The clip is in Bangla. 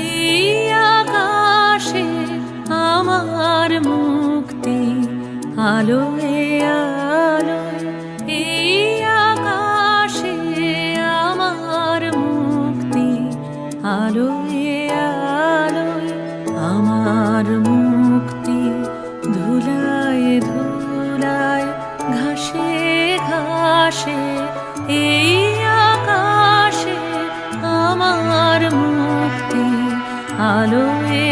এই আকাশে আমার মুক্তি, আলোয় আলোয় এই আকাশে আমার মুক্তি, আলোয় আলোয় আমার মুক্তি। ধুলায় ধুলায় ঘাসে ঘাসে এই আকাশে আমার মুক্তি, আলোয়